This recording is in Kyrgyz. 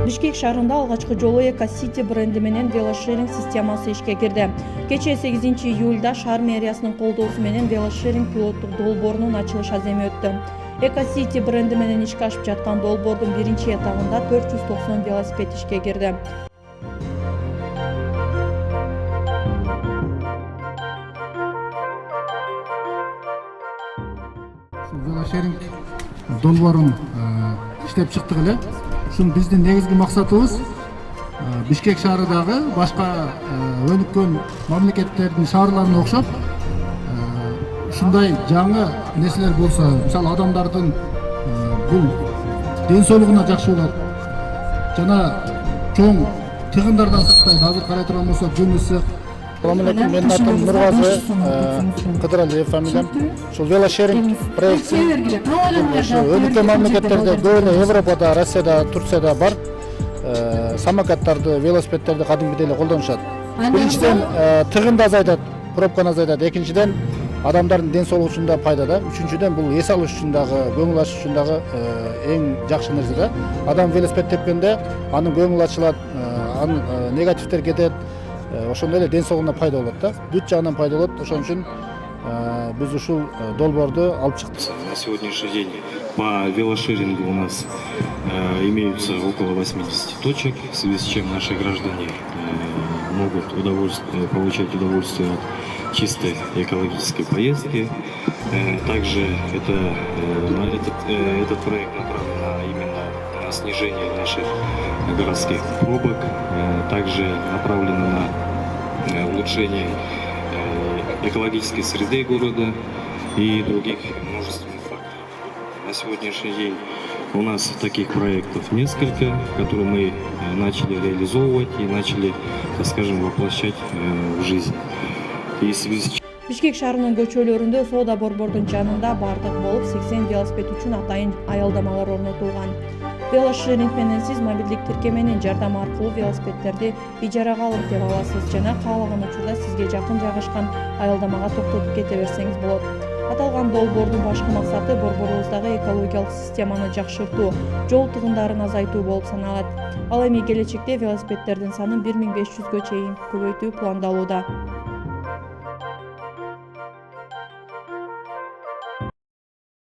Бишкек шаарында алгачкы жолу Эко-City бренди менен велошеринг системасы ишке кирди. Кечээ 8-июлда шаар мэриясынын колдоосу менен велошеринг пилоттук долбоорунун ачылыш аземи өттү. Эко-City бренди менен ишке ашып жаткан долбоордун биринчи этабында 490 велосипед ишке кирди. Велошеринг долбоорун иштеп чыктык эле. Ушун биздин негизги максатыбыз Бишкек шаарындагы башка өнүккөн мамлекеттердин шаарларына окшоп ушундай жаңы нерселер болсо, мисалы адамдардын бул ден соолугуна жакшы болот жана чоң тыгындардан сактайт. Азыр карай турган болсок күн ысык. Assalamu alaikum, менин атым Нургазы, Кыдыралиев фамилиям. Ушул велошеринг проекти өнүккөн мамлекеттерде, көбүнө Европада, Россияда, Турцияда бар. Самокаттарды, велосипедтерди кадимкидей эле колдонушат. Биринчиден тыгынды азайтат, пробканы азайтат. Экинчиден адамдардын ден соолугу үчүн да пайдада. Үчүнчүдөн бул эс алыш үчүн дагы, көңүл ачыш үчүн дагы эң жакшы нерсе да. Адам велосипед тепкенде анын көңүлү ачылат, анын негативдер кетет. Ошондой эле ден соолугуна пайда болот да. Бүт жагынан пайда болот. Ошон үчүн биз ушул долбоорду алып чыктык. На сегодняшний день по велошерингу у нас имеются около 80 точек, в связи с чем наши граждане могут получать удовольствие от чистой экологической поездки. Также этот проект направлен именно на снижение наших городских пробок, также направлен на улучшение экологической среды города и других множественных факторов. На сегодняшний день у нас таких проектов несколько, которые мы начали реализовывать и начали, так скажем, воплощать в жизнь. И в связи с Бишкек шаарынын көчөлөрүндө соода борбордун жанында бардык болуп 80 велосипед үчүн атайын аялдамалар орнотулган. Велошеринг менен сиз мобилдик тиркеменин жардамы аркылуу велосипедтерди ижарага алып кете аласыз жана каалаган учурда сизге жакын жайгашкан аялдамага токтотуп кете берсеңиз болот. Аталган долбоордун башкы максаты борборубуздагы экологиялык системаны жакшыртуу, жол тыгындарын азайтуу болуп саналат. Ал эми келечекте велосипедтердин санын 1500гө чейин көбөйтүү пландалууда.